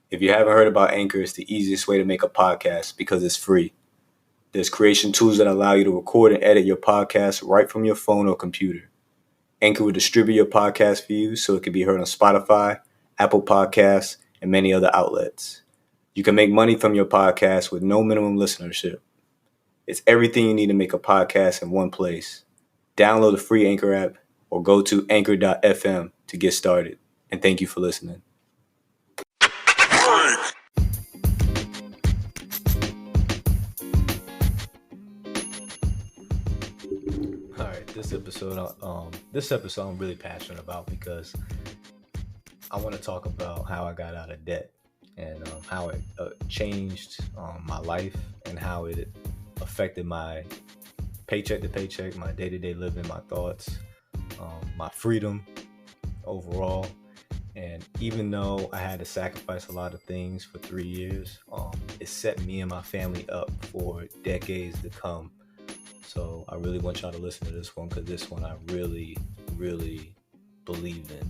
If you haven't heard about Anchor, it's the easiest way to make a podcast because it's free. There's creation tools that allow you to record and edit your podcast right from your phone or computer. Anchor will distribute your podcast for you so it can be heard on Spotify, Apple Podcasts, and many other outlets. You can make money from your podcast with no minimum listenership. It's everything you need to make a podcast in one place. Download the free Anchor app or go to anchor.fm to get started. And thank you for listening. All right, this episode I'm really passionate about because I want to talk about how I got out of debt and how it changed my life and how it affected my paycheck to paycheck, my day-to-day living, my thoughts, my freedom overall. And even though I had to sacrifice a lot of things for 3 years, it set me and my family up for decades to come. So I really want y'all to listen to this one because this one I really, really believe in.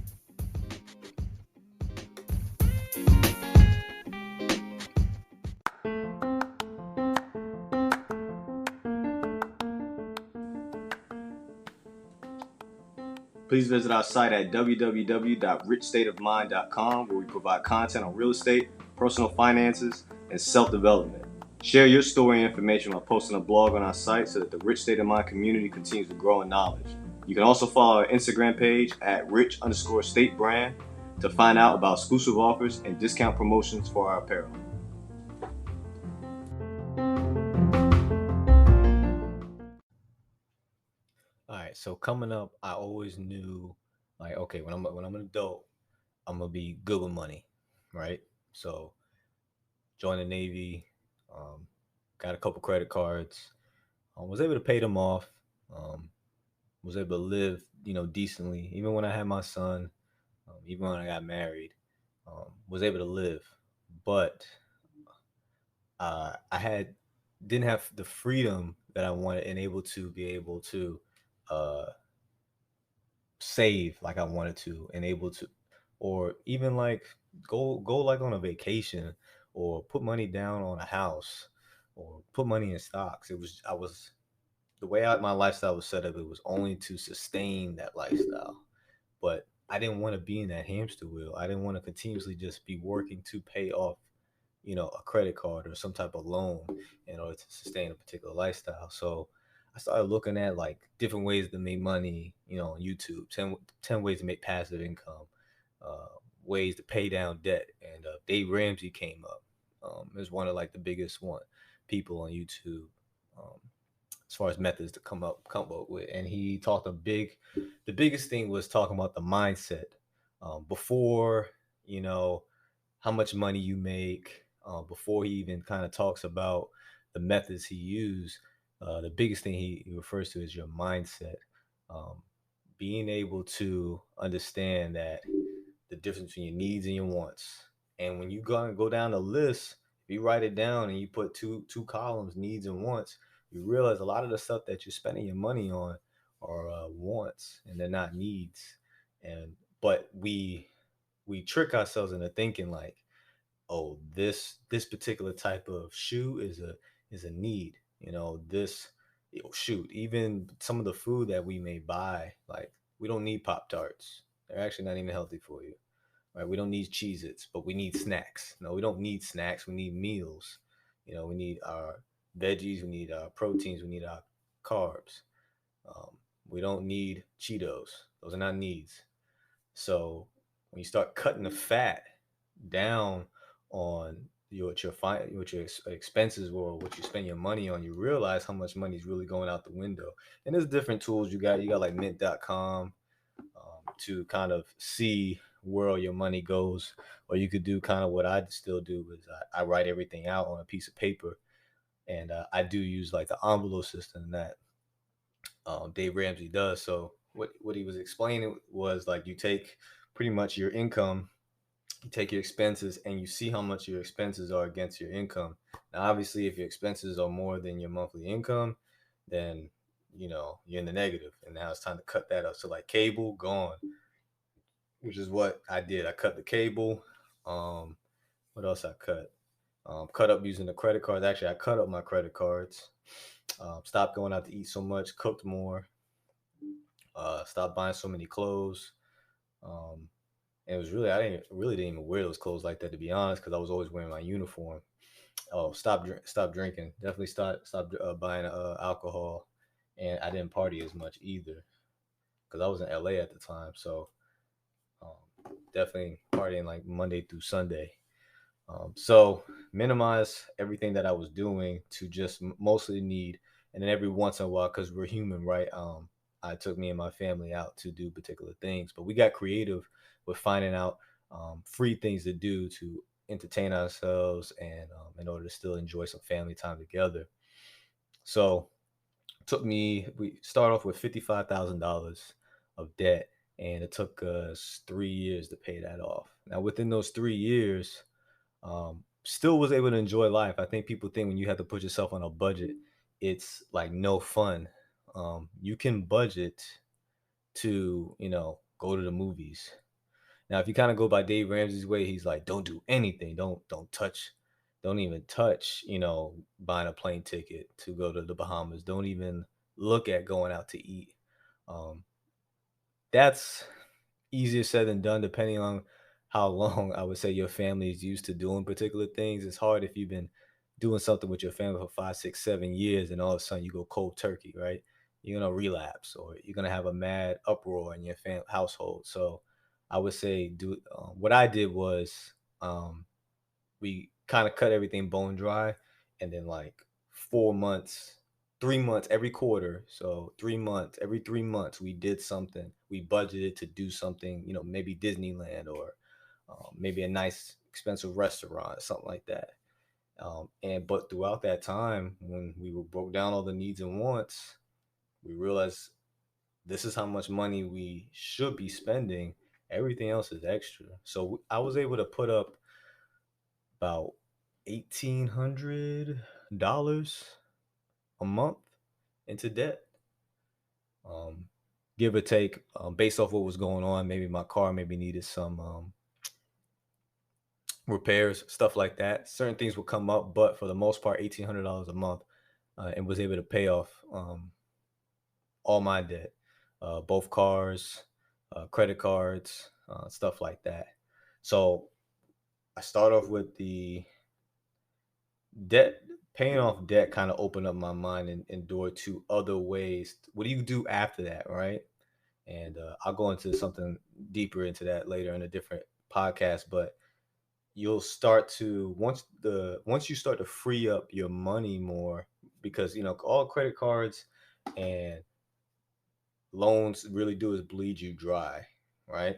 Please visit our site at www.richstateofmind.com, where we provide content on real estate, personal finances, and self-development. Share your story and information by posting a blog on our site so that the Rich State of Mind community continues to grow in knowledge. You can also follow our Instagram page at rich_state brand to find out about exclusive offers and discount promotions for our apparel. All right, so coming up, I always knew, like, okay, when I'm an adult, I'm gonna be good with money, right? So, joined the Navy, got a couple credit cards, was able to pay them off, um, was able to live, decently, even when I had my son, even when I got married, was able to live, but I didn't have the freedom that I wanted and able to be able to uh, save like I wanted to and able to, or even like go like on a vacation or put money down on a house or put money in stocks. I was the way my lifestyle was set up. It was only to sustain that lifestyle, but I didn't want to be in that hamster wheel. I didn't want to continuously just be working to pay off, a credit card or some type of loan in order to sustain a particular lifestyle. So I started looking at like different ways to make money, on YouTube, 10 ways to make passive income, uh, ways to pay down debt. And Dave Ramsey came up as one of like the biggest people on YouTube. As far as methods to come up with, and he talked the biggest thing was talking about the mindset before, you know how much money you make, before he even kind of talks about the methods he used. The biggest thing he refers to is your mindset, um, being able to understand that the difference between your needs and your wants. And when you go down the list, if you write it down and you put two columns, needs and wants, you realize a lot of the stuff that you're spending your money on are wants and they're not needs. And but we trick ourselves into thinking like, oh, this particular type of shoe is a need. This, shoot, even some of the food that we may buy, like we don't need Pop Tarts. They're actually not even healthy for you. Right? We don't need Cheez-Its, but we need snacks. No, we don't need snacks. We need meals. We need our veggies. We need our proteins. We need our carbs. Um, we don't need Cheetos. Those are not needs. So when you start cutting the fat down on what your expenses or what you spend your money on, you realize how much money is really going out the window. And there's different tools you got. You got like mint.com to kind of see where all your money goes. Or you could do kind of what I still do is I write everything out on a piece of paper. And I do use like the envelope system that Dave Ramsey does. So what he was explaining was like you take pretty much your income, you take your expenses, and you see how much your expenses are against your income. Now, obviously, if your expenses are more than your monthly income, then you're in the negative, and now it's time to cut that up. So like cable gone, which is what I did. I cut the cable. Um, What else I cut? Cut up using the credit cards. Actually, I cut up my credit cards. Stopped going out to eat so much. Cooked more. Stopped buying so many clothes. Um, and it was really I didn't even wear those clothes like that, to be honest, because I was always wearing my uniform. Oh, stop drinking. Definitely stop buying alcohol, and I didn't party as much either because I was in LA at the time. So definitely partying like Monday through Sunday. So minimize everything that I was doing to just mostly need, and then every once in a while, because we're human, right? I took me and my family out to do particular things, but we got creative with finding out free things to do to entertain ourselves and in order to still enjoy some family time together. So took me we start off with $55,000 of debt, and it took us 3 years to pay that off. Now within those 3 years, still was able to enjoy life. I think people think when you have to put yourself on a budget, it's like no fun. You can budget to, go to the movies. Now, if you kind of go by Dave Ramsey's way, he's like, don't do anything. Don't touch, don't even touch, buying a plane ticket to go to the Bahamas. Don't even look at going out to eat. Um, that's easier said than done, depending on how long I would say your family is used to doing particular things. It's hard if you've been doing something with your family for 5, 6, 7 years, and all of a sudden you go cold turkey, right? You're gonna relapse, or you're gonna have a mad uproar in your household. So, I would say do what I did was um, we kind of cut everything bone dry, and then like 4 months, 3 months every quarter. So 3 months, every 3 months, we did something. We budgeted to do something, maybe Disneyland, or maybe a nice expensive restaurant, something like that. And but throughout that time, when we were broke down all the needs and wants, we realized this is how much money we should be spending. Everything else is extra. So I was able to put up about $1,800 a month into debt, um, give or take, based off what was going on. Maybe my car maybe needed some repairs, stuff like that. Certain things would come up, but for the most part, $1,800 a month, and was able to pay off all my debt, both cars, credit cards, stuff like that. So I start off with the debt. Paying off debt kind of opened up my mind and door to other ways. What do you do after that, right? And I'll go into something deeper into that later in a different podcast. But you'll start to once you start to free up your money more, because all credit cards and loans really do is bleed you dry, right?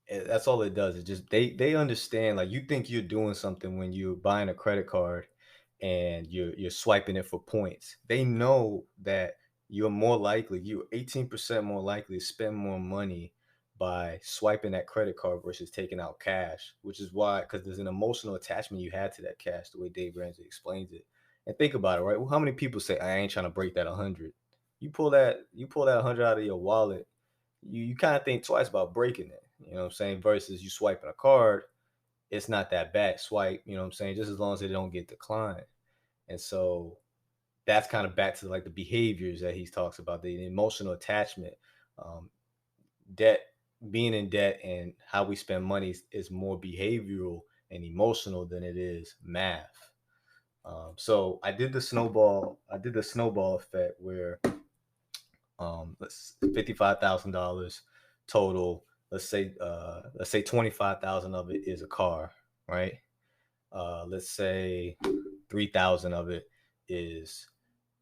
That's all it does. It just they understand, like, you think you're doing something when you're buying a credit card and you're swiping it for points. They know that you're 18% more likely to spend more money by swiping that credit card versus taking out cash, which is why, because there's an emotional attachment you had to that cash, the way Dave Ramsey explains it. And think about it, right? Well, how many people say, I ain't trying to break that 100? You pull that 100 out of your wallet, you kind of think twice about breaking it. You know what I'm saying? Versus you swiping a card, it's not that bad. Swipe, you know what I'm saying? Just as long as they don't get declined. And so that's kind of back to like the behaviors that he talks about, the emotional attachment, um, debt, being in debt, and how we spend money is more behavioral and emotional than it is math. So I did the snowball effect where let's $55,000 total. Let's say 25,000 of it is a car, right? Let's say 3,000 of it is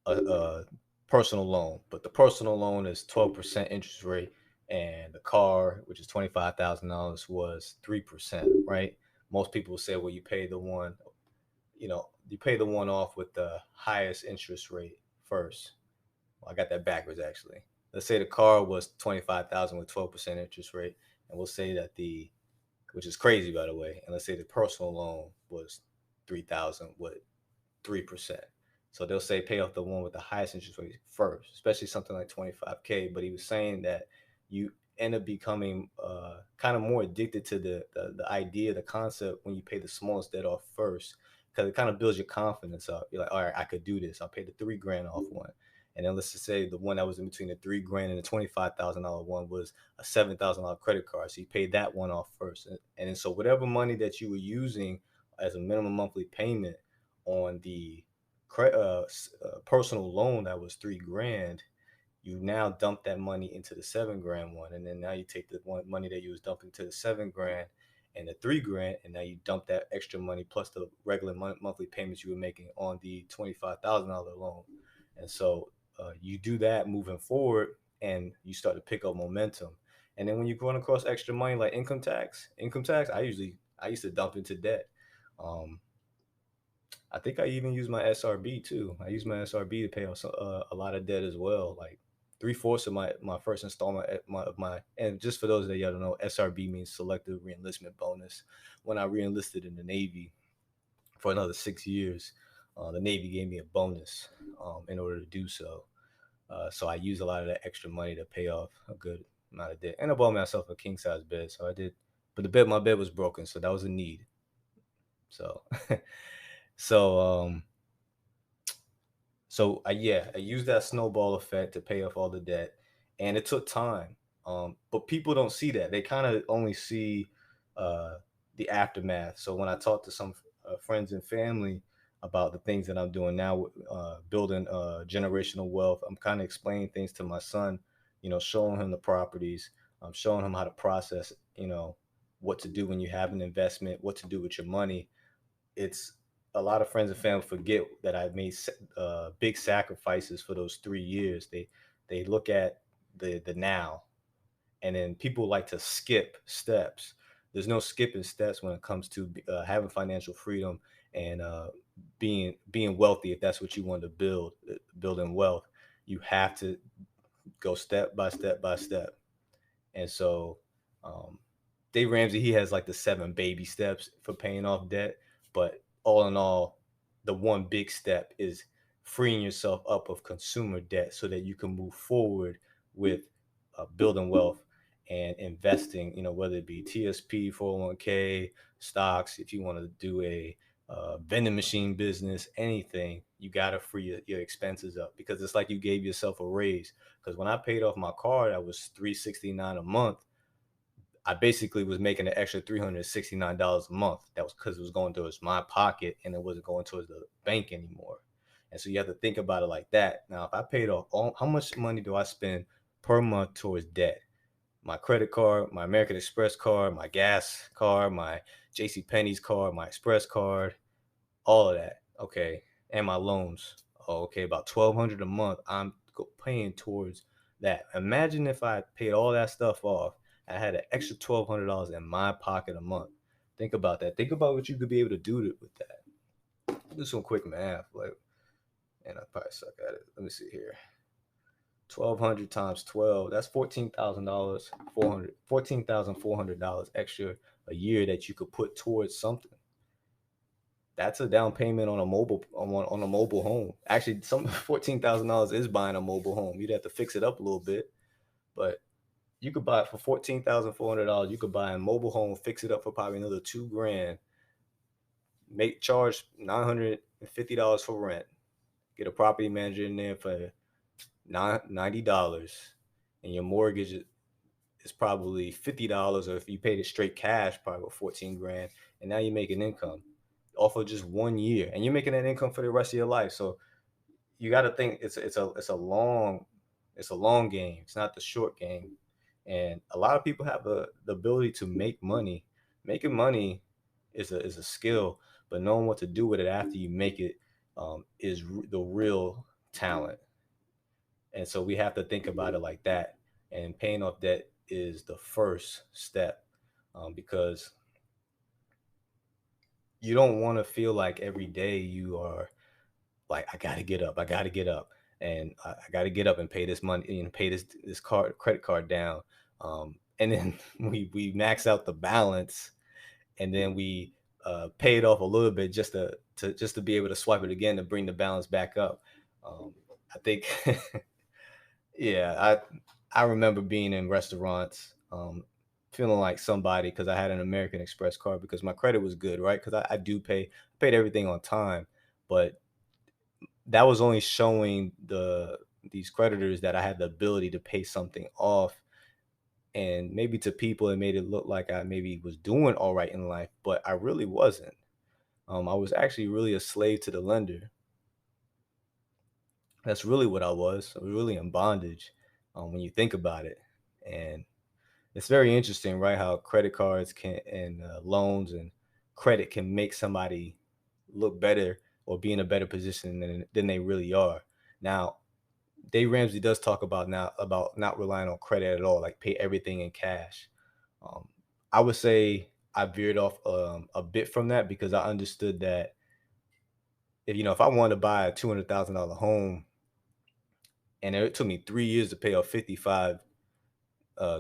a personal loan, but the personal loan is 12% interest rate, and the car, which is $25,000, was 3%, right? Most people say, well, you pay the one off with the highest interest rate first. Well, I got that backwards actually. Let's say the car was 25,000 with 12% interest rate, and we'll say that which is crazy by the way, and let's say the personal loan was 3,000 with 3%. So they'll say pay off the one with the highest interest rate first, especially something like 25K. But he was saying that you end up becoming kind of more addicted to the idea, the concept when you pay the smallest debt off first, because it kind of builds your confidence up. You're like, all right, I could do this. I'll pay the 3 grand off one. And then let's just say the one that was in between the 3 grand and the $25,000 one was a $7,000 credit card. So you paid that one off first. And then so whatever money that you were using as a minimum monthly payment on the personal loan that was 3 grand, you now dump that money into the 7 grand one, and then now you take the one money that you was dumping to the 7 grand and the 3 grand, and now you dump that extra money plus the regular monthly payments you were making on the $25,000 loan. And so you do that moving forward, and you start to pick up momentum. And then when you run across extra money like income tax, I used to dump into debt. Um, I think I even use my SRB too. I use my SRB to pay off a lot of debt as well. Like 3/4 of my first installment of my, and just for those that y'all don't know, SRB means selective reenlistment bonus. When I reenlisted in the Navy for another 6 years, the Navy gave me a bonus in order to do so. So I used a lot of that extra money to pay off a good amount of debt, and I bought myself a king size bed. So I did, but my bed was broken, so that was a need. So, so yeah, I used that snowball effect to pay off all the debt, and it took time. But people don't see that; they kind of only see uh, the aftermath. So when I talk to some friends and family about the things that I'm doing now, building generational wealth, I'm kind of explaining things to my son. Showing him the properties. I'm showing him how to process. What to do when you have an investment, what to do with your money. It's a lot of friends and family forget that I made big sacrifices for those 3 years. They look at the now, and then people like to skip steps. There's no skipping steps when it comes to having financial freedom and being wealthy. If that's what you want to build, building wealth, you have to go step by step by step. And so, um, Dave Ramsey, he has like the 7 baby steps for paying off debt. But all in all, the one big step is freeing yourself up of consumer debt so that you can move forward with building wealth and investing, whether it be TSP, 401k, stocks, if you want to do a vending machine business, anything, you got to free your expenses up, because it's like you gave yourself a raise. Because when I paid off my car, that was $369 a month. I basically was making an extra $369 a month. That was because it was going towards my pocket and it wasn't going towards the bank anymore. And so you have to think about it like that. Now, if I paid off how much money do I spend per month towards debt? My credit card, my American Express card, my gas card, my JC Penney's card, my Express card, all of that. Okay. And my loans. Oh, okay. About 1,200 a month. I'm paying towards that. Imagine if I paid all that stuff off. I had an extra $1,200 in my pocket a month. Think about that. Think about what you could be able to do with that. Do some quick math. And I probably suck at it. Let me see here. 1,200 times 12. That's $14,000. $14,400 extra a year that you could put towards something. That's a down payment on a mobile home. Actually, some $14,000 is buying a mobile home. You'd have to fix it up a little bit, but you could buy it for $14,400. You could buy a mobile home, fix it up for probably another 2 grand, charge $950 for rent, get a property manager in there for $90, and your mortgage is probably $50, or if you paid it straight cash, probably 14 grand, and now you're making income off of just 1 year, and you're making that income for the rest of your life. So you got to think it's a long game. It's not the short game. And a lot of people have the ability to make money. Making money is a skill, but knowing what to do with it after you make it is the real talent. And so we have to think about it like that. And paying off debt is the first step, because you don't want to feel like every day you are like, I got to get up, and I got to get up and pay this money and pay this credit card down. And then we max out the balance, and then we pay it off a little bit just to be able to swipe it again to bring the balance back up. I think, yeah, I remember being in restaurants, feeling like somebody because I had an American Express card because my credit was good, right? Because I do pay, paid everything on time, but that was only showing these creditors that I had the ability to pay something off, and maybe to people it made it look like I maybe was doing all right in life, but I really wasn't. I was actually really a slave to the lender. That's really what I was. I was really in bondage, when you think about it. And it's very interesting, right? How credit cards can and loans and credit can make somebody look better or be in a better position than they really are. Now, Dave Ramsey does talk about now about not relying on credit at all, like pay everything in cash. Um, I would say I veered off a bit from that because I understood that if I wanted to buy a $200,000 home and it took me 3 years to pay off 55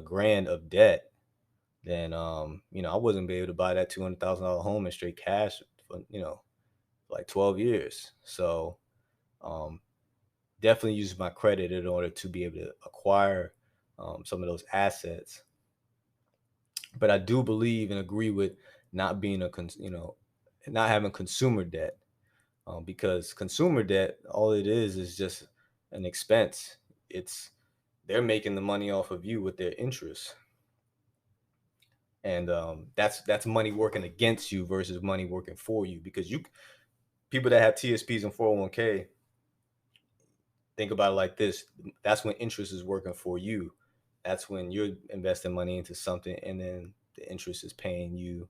grand of debt, then I wasn't be able to buy that $200,000 home in straight cash for like 12 years. So um, definitely use my credit in order to be able to acquire some of those assets. But I do believe and agree with not being not having consumer debt, because consumer debt, all it is just an expense. It's They're making the money off of you with their interest, and that's money working against you versus money working for you. Because you people that have TSPs and 401k, think about it like this: that's when interest is working for you. That's when you're investing money into something, and then the interest is paying you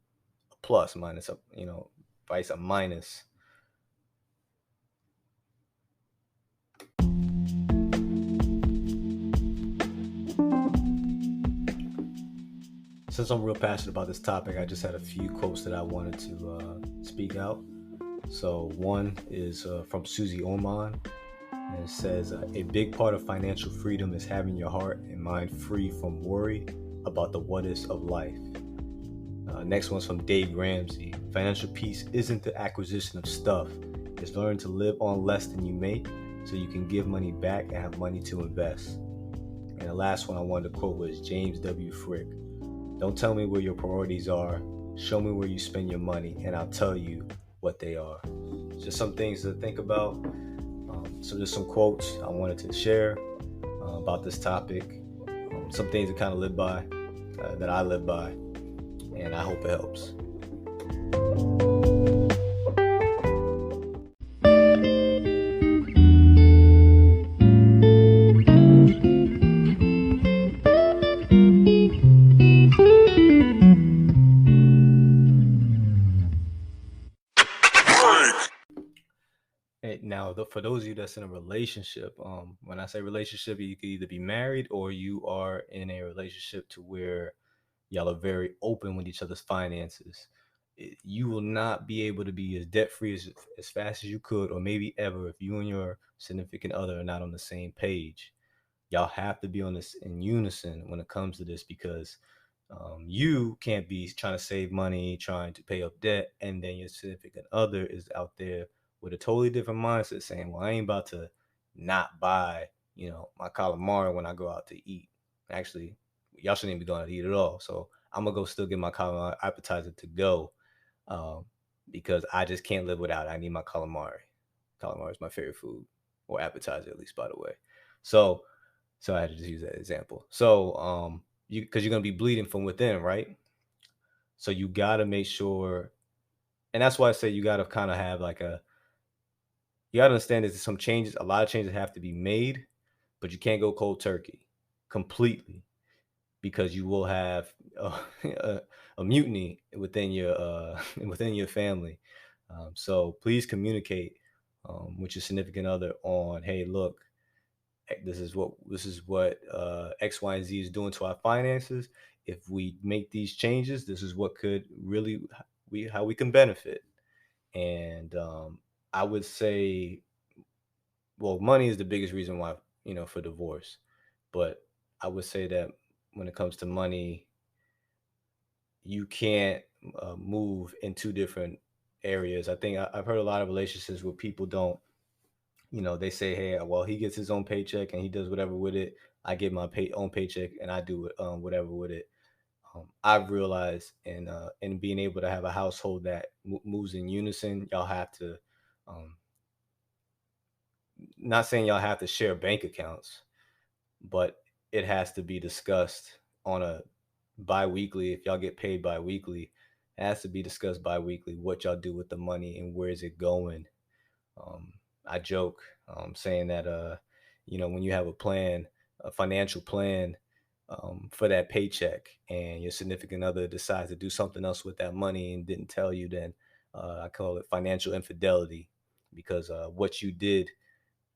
a plus, minus a vice a minus. Since I'm real passionate about this topic, I just had a few quotes that I wanted to speak out. So one is from Susie Orman, and it says, "A big part of financial freedom is having your heart and mind free from worry about the what ifs of life." Next one's from Dave Ramsey. "Financial peace isn't the acquisition of stuff; it's learning to live on less than you make, so you can give money back and have money to invest." And the last one I wanted to quote was James W. Frick. "Don't tell me where your priorities are. Show me where you spend your money, and I'll tell you what they are." Just some things to think about. So just some quotes I wanted to share about this topic. Some things to kind of live by, that I live by, and I hope it helps. Hey, now, for those of you that's in a relationship, when I say relationship, you could either be married or you are in a relationship to where y'all are very open with each other's finances. You will not be able to be as debt free as fast as you could, or maybe ever, if you and your significant other are not on the same page. Y'all have to be on this in unison when it comes to this, because you can't be trying to save money, trying to pay up debt, and then your significant other is out there with a totally different mindset saying, "Well, I ain't about to not buy, my calamari when I go out to eat. Actually, y'all shouldn't even be going out to eat at all. So I'm gonna go still get my calamari appetizer to go, um, because I just can't live without it. I need my calamari. Calamari is my favorite food, or appetizer at least, by the way. So, so I had to just use that example. So, because you're gonna be bleeding from within, right? So you gotta make sure, and that's why I say you gotta kind of have like you gotta understand there's some changes, a lot of changes have to be made, but you can't go cold turkey completely, because you will have a mutiny within your within your family. So please communicate with your significant other on, hey, look, this is what X, Y, and Z is doing to our finances. If we make these changes, this is what could really we how we can benefit. And I would say, well, money is the biggest reason why, for divorce. But I would say that when it comes to money, you can't move in two different areas. I think I've heard a lot of relationships where people don't, they say, hey, well, he gets his own paycheck and he does whatever with it. I get my own paycheck and I do whatever with it. I've realized in being able to have a household that moves in unison, y'all have to, um, not saying y'all have to share bank accounts, but it has to be discussed on a bi-weekly. If y'all get paid bi-weekly, it has to be discussed bi-weekly what y'all do with the money and where is it going. um, I joke, saying that when you have a plan, a financial plan, for that paycheck, and your significant other decides to do something else with that money and didn't tell you, then I call it financial infidelity, because what you did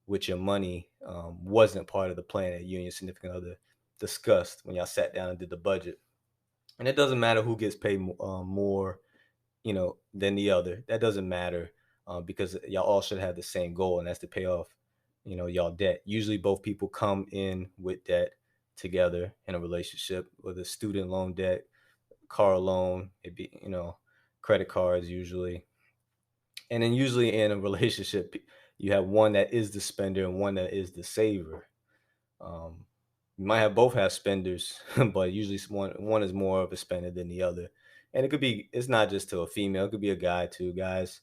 with your money wasn't part of the plan that you and your significant other discussed when y'all sat down and did the budget. And it doesn't matter who gets paid more, than the other. That doesn't matter, because y'all all should have the same goal, and that's to pay off, y'all debt. Usually, both people come in with debt together in a relationship, with a student loan debt, car loan, it be, credit cards usually. And then usually in a relationship, you have one that is the spender and one that is the saver. Um, you might have both have spenders, but usually one is more of a spender than the other. And it could be, it's not just to a female; it could be a guy too. Guys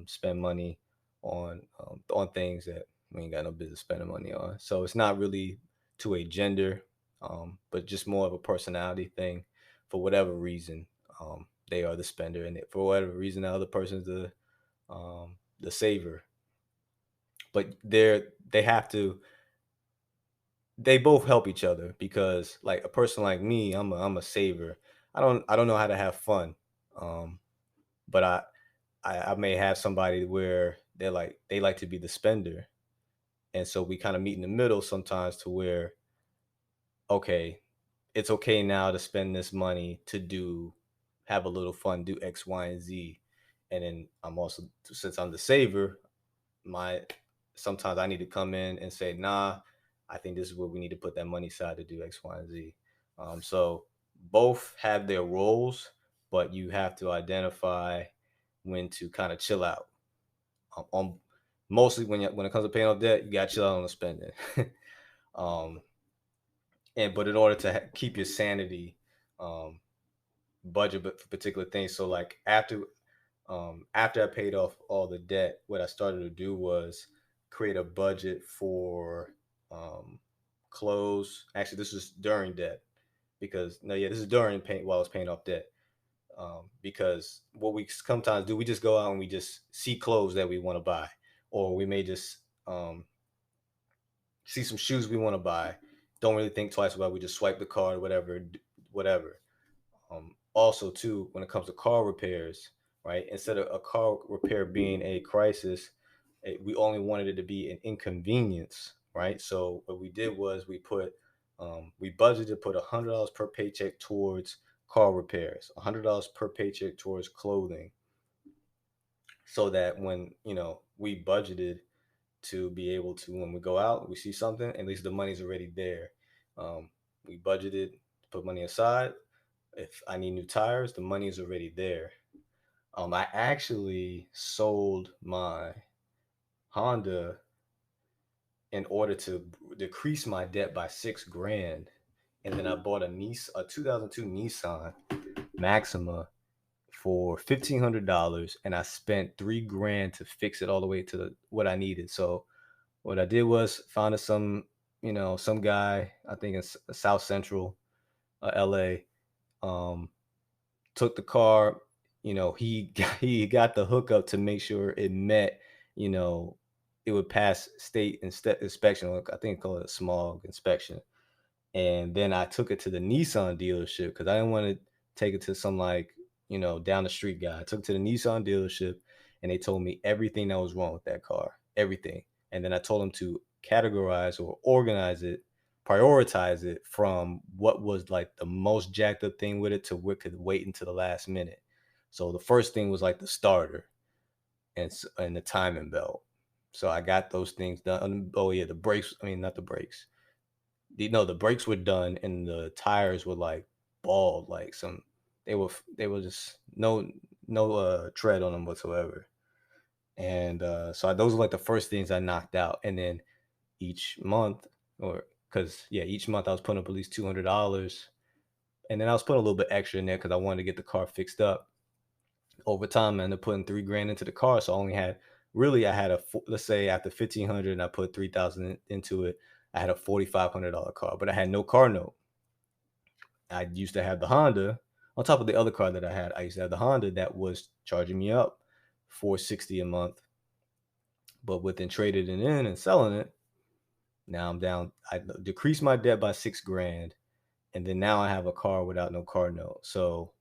spend money on things that we ain't got no business spending money on. So it's not really to a gender, but just more of a personality thing. For whatever reason, they are the spender, and for whatever reason, the other person's the saver. But they have to, they both help each other, because like a person like me, I'm a saver. I don't know how to have fun. Um, but I may have somebody where they like to be the spender. And so we kind of meet in the middle sometimes, to where, okay, it's okay now to spend this money to have a little fun, do X, Y, and Z. And then I'm also, since I'm the saver, my sometimes I need to come in and say, nah, I think this is where we need to put that money aside to do X, Y, and Z. So both have their roles, but you have to identify when to kind of chill out. On Mostly when it comes to paying off debt, you got to chill out on the spending. um, and but in order to keep your sanity, um, budget but for particular things. So like after I paid off all the debt, what I started to do was create a budget for um, clothes. Actually, this was during debt, because no, yeah, this is during paying while I was paying off debt. Because what we sometimes do, we just go out and we just see clothes that we want to buy, or we may just see some shoes we want to buy. Don't really think twice about it. We just swipe the card, whatever, whatever. Also, too, when it comes to car repairs, right? Instead of a car repair being a crisis, we only wanted it to be an inconvenience, right? So what we did was we budgeted to put $100 per paycheck towards car repairs, $100 per paycheck towards clothing, so that when we budgeted to be able to, when we go out, we see something, at least the money's already there. We budgeted to put money aside. If I need new tires, the money is already there. I actually sold my Honda in order to decrease my debt by 6 grand, and then I bought a 2002 Nissan Maxima for $1,500, and I spent 3 grand to fix it all the way to what I needed. So what I did was found some guy, I think in South Central LA. Um, Took the car. He got the hookup to make sure it met, you know, it would pass state inspection. I think called it a smog inspection. And then I took it to the Nissan dealership, because I didn't want to take it to some, like, down the street guy. I took it to the Nissan dealership, and they told me everything that was wrong with that car, everything. And then I told them to categorize or organize it, prioritize it from what was like the most jacked up thing with it to what could wait until the last minute. So the first thing was like the starter and the timing belt. So I got those things done. Oh yeah, the brakes. I mean, not the brakes. The brakes were done, and the tires were like bald, like some. They were just no tread on them whatsoever. And those are like the first things I knocked out, and then each month, or because yeah, each month I was putting up at least $200, and then I was putting a little bit extra in there because I wanted to get the car fixed up. Over time, I ended up putting 3 grand into the car, so I only had really I had let's say after 1,500 and I put 3,000 into it, I had a $4,500 car, but I had no car note. I used to have the Honda on top of the other car that I had. I used to have the Honda that was charging me up 460 a month, but within trading it in and selling it, now I'm down. I decreased my debt by 6 grand, and then now I have a car without no car note. So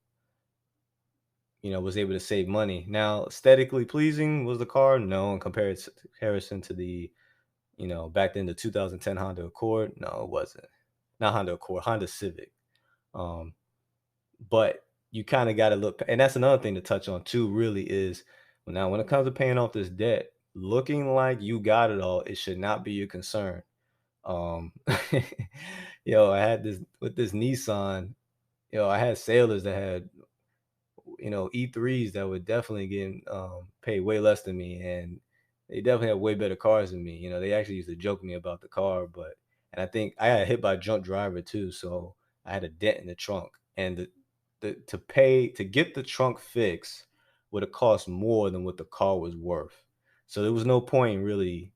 was able to save money. Now, aesthetically pleasing was the car? No, in comparison to the, back then the 2010 Honda Accord. No, it wasn't. Not Honda Accord, Honda Civic. Um, but you kind of got to look, and that's another thing to touch on too. Really is now when it comes to paying off this debt, looking like you got it all, it should not be your concern. Um, I had this with this Nissan. I had sailors that had E3s that would definitely get paid way less than me, and they definitely have way better cars than me. They actually used to joke me about the car, and I think I got hit by a drunk driver too, so I had a dent in the trunk, and to get the trunk fixed would have cost more than what the car was worth. So there was no point in really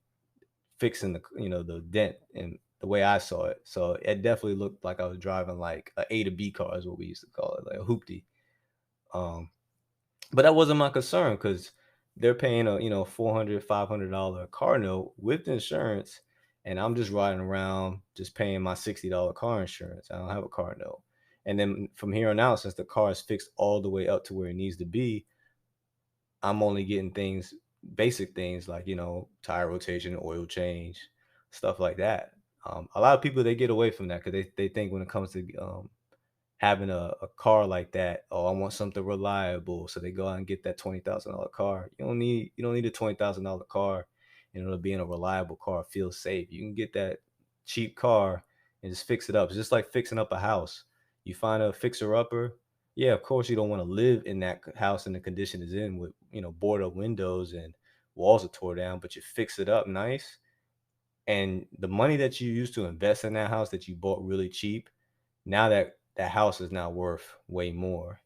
fixing the dent and the way I saw it. So it definitely looked like I was driving like A to B car is what we used to call it, like a hoopty. Um, but that wasn't my concern because they're paying a $400, $500 car note with insurance, and I'm just riding around just paying my $60 car insurance. I don't have a car note. And then from here on out, since the car is fixed all the way up to where it needs to be, I'm only getting basic things like tire rotation, oil change, stuff like that. A lot of people, they get away from that because they think when it comes to having a car like that, oh, I want something reliable. So they go out and get that $20,000 car. You don't need a $20,000 car in order to be in a reliable car, feel safe. You can get that cheap car and just fix it up. It's just like fixing up a house. You find a fixer upper. Yeah, of course you don't want to live in that house in the condition it's in with, boarded up windows and walls are tore down, but you fix it up nice. And the money that you used to invest in that house that you bought really cheap, now that house is now worth way more,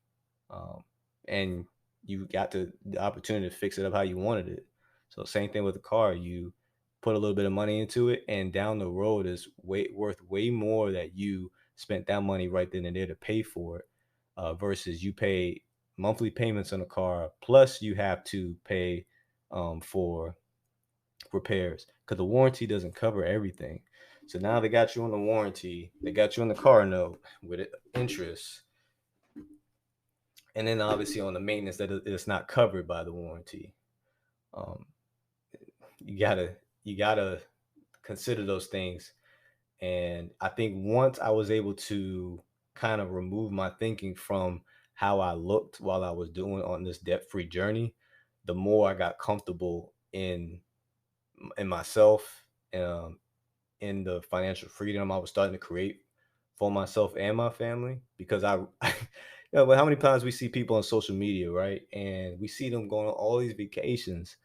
um, and you got the opportunity to fix it up how you wanted it. So same thing with the car. You put a little bit of money into it, and down the road is worth way more that you spent that money right then and there to pay for it, versus you pay monthly payments on a car plus you have to pay for repairs because the warranty doesn't cover everything. So now they got you on the warranty, they got you on the car note with interest, and then obviously on the maintenance that it's not covered by the warranty. Um, you gotta consider those things, and I think once I was able to kind of remove my thinking from how I looked while I was doing on this debt free journey, the more I got comfortable in myself, um, in the financial freedom I was starting to create for myself and my family. Because but how many times we see people on social media, right? And we see them going on all these vacations,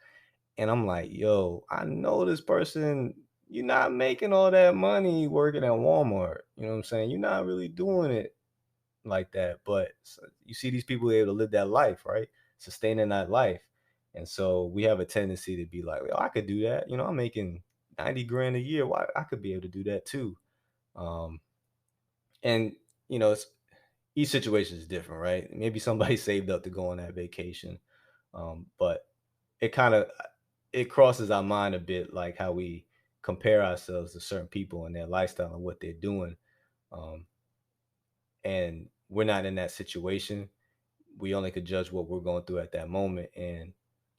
and I'm like, yo, I know this person. You're not making all that money working at Walmart. You know what I'm saying? You're not really doing it like that. But you see these people able to live that life, right? Sustaining that life. And so we have a tendency to be like, oh, I could do that. I'm making 90 grand a year. Why I could be able to do that too. Um, and it's each situation is different, right? Maybe somebody saved up to go on that vacation. But it kind of it crosses our mind a bit, like how we compare ourselves to certain people and their lifestyle and what they're doing. Um, and we're not in that situation. We only could judge what we're going through at that moment. And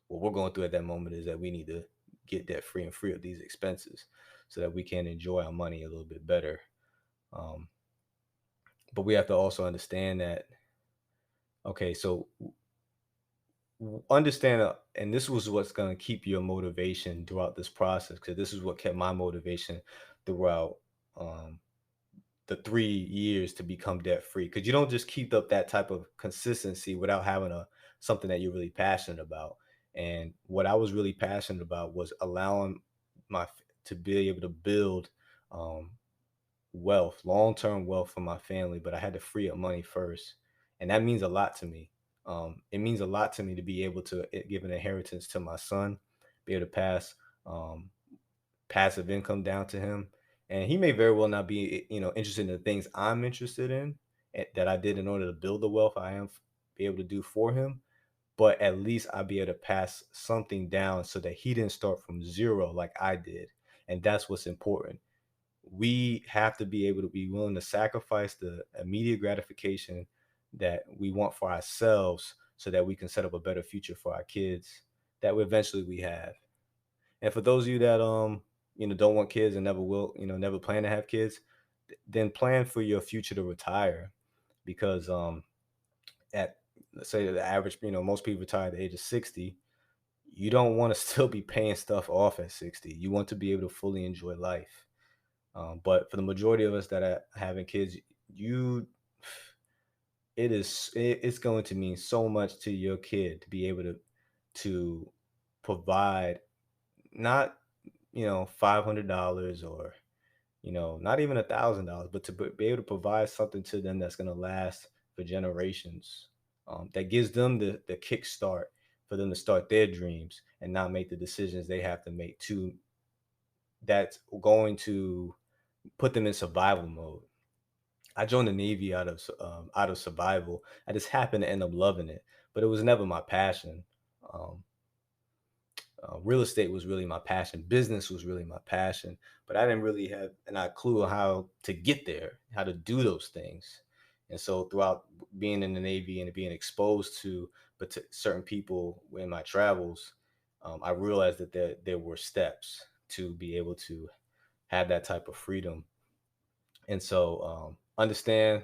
what we're going through at that moment is that we need to get debt free and free of these expenses so that we can enjoy our money a little bit better. Um, but we have to also understand that, okay, so understand, and this was what's going to keep your motivation throughout this process, because this is what kept my motivation throughout um, the 3 years to become debt free, because you don't just keep up that type of consistency without having a something that you're really passionate about. And what I was really passionate about was allowing to be able to build, um, wealth, long-term wealth for my family, but I had to free up money first. And that means a lot to me. It means a lot to me to be able to give an inheritance to my son, be able to pass um, passive income down to him. And he may very well not be, interested in the things I'm interested in that I did in order to build the wealth I am be able to do for him. But at least I'll be able to pass something down so that he didn't start from zero like I did. And that's what's important. We have to be able to be willing to sacrifice the immediate gratification that we want for ourselves so that we can set up a better future for our kids that eventually we have. And for those of you that don't want kids and never will, never plan to have kids, then plan for your future to retire because at let's say the average, most people retire at the age of 60. You don't want to still be paying stuff off at 60. You want to be able to fully enjoy life. But for the majority of us that are having kids, you it's going to mean so much to your kid to be able to provide not $500 or not even $1,000, but to be able to provide something to them that's going to last for generations. That gives them the kickstart for them to start their dreams and not make the decisions they have to make to that's going to put them in survival mode. I joined the Navy out of survival. I just happened to end up loving it, but it was never my passion. Um, Real estate was really my passion. Business was really my passion, but I didn't really have a clue how to get there, how to do those things. And so throughout being in the Navy and being exposed to certain people in my travels, I realized that there were steps to be able to have that type of freedom. And so understand,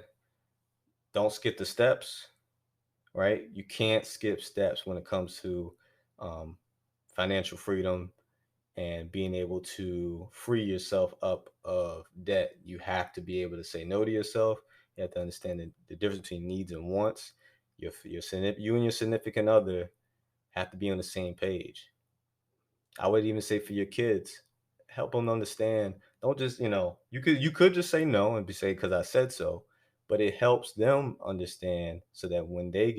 don't skip the steps, right? You can't skip steps when it comes to um, financial freedom and being able to free yourself up of debt. You have to be able to say no to yourself. You have to understand the difference between needs and wants. You and your significant other have to be on the same page. I would even say for your kids, help them understand. Don't just, you could just say no and be say because I said so, but it helps them understand so that when they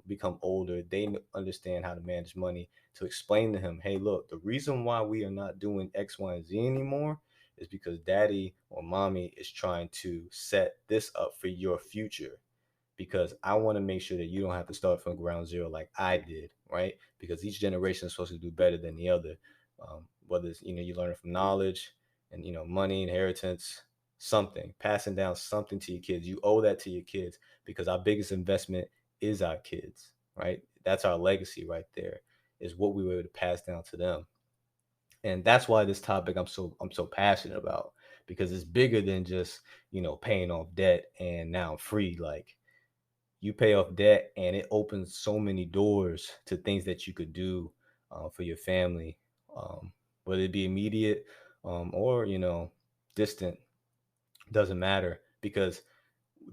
become older, they understand how to manage money. To explain to him, hey, look, the reason why we are not doing X, Y, and Z anymore is because daddy or mommy is trying to set this up for your future because I want to make sure that you don't have to start from ground zero like I did, right? Because each generation is supposed to do better than the other. Whether it's you learn from knowledge and money, inheritance, something, passing down something to your kids. You owe that to your kids because our biggest investment is our kids, right? That's our legacy right there. Is what we were able to pass down to them, and that's why this topic I'm so passionate about because it's bigger than just paying off debt and now I'm free. Like you pay off debt and it opens so many doors to things that you could do for your family, um, whether it be immediate or distant. Doesn't matter because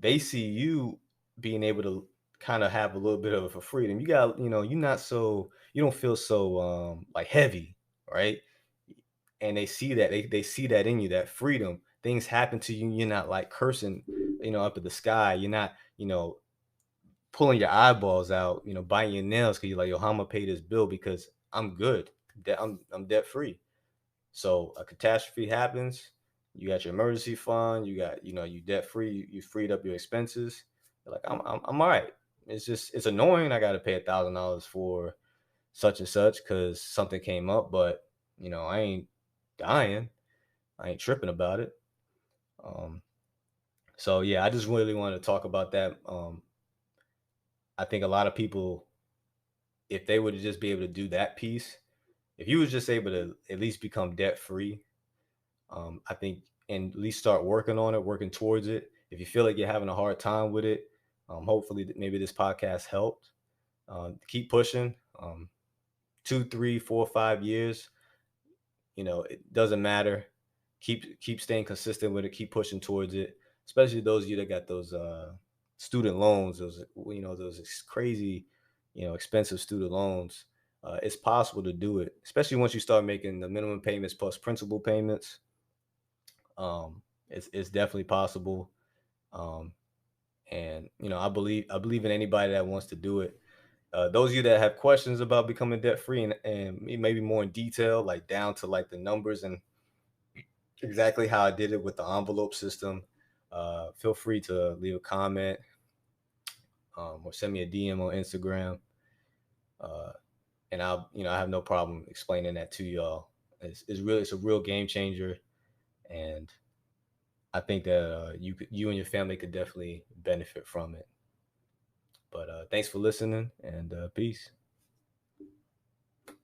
they see you being able to kind of have a little bit of a freedom. You got, you don't feel so like heavy, right? And they see that they see that in you, that freedom. Things happen to you, you're not like cursing, up at the sky. You're not, pulling your eyeballs out, biting your nails because you're like, yo, how am I gonna pay this bill? Because I'm good. I'm debt free. So a catastrophe happens, you got your emergency fund, you got, you debt free, you freed up your expenses. You're like, I'm all right. It's annoying. I got to pay $1,000 for such and such because something came up, but I ain't dying. I ain't tripping about it. Um, so yeah, I just really want to talk about that. I think a lot of people, if they would just be able to do that piece, if you was just able to at least become debt free, I think, and at least start working on it, working towards it. If you feel like you're having a hard time with it, hopefully maybe this podcast helped. Keep pushing. 2, 3, 4, 5 years. It doesn't matter. Keep staying consistent with it. Keep pushing towards it. Especially those of you that got those student loans, those crazy, expensive student loans. It's possible to do it, especially once you start making the minimum payments plus principal payments. It's definitely possible. Um, and I believe in anybody that wants to do it. Those of you that have questions about becoming debt free and maybe more in detail, like down to like the numbers and exactly how I did it with the envelope system, feel free to leave a comment, or send me a DM on Instagram. Uh, and I have no problem explaining that to y'all. It's a real game changer, and I think that you and your family could definitely benefit from it. But thanks for listening, and peace.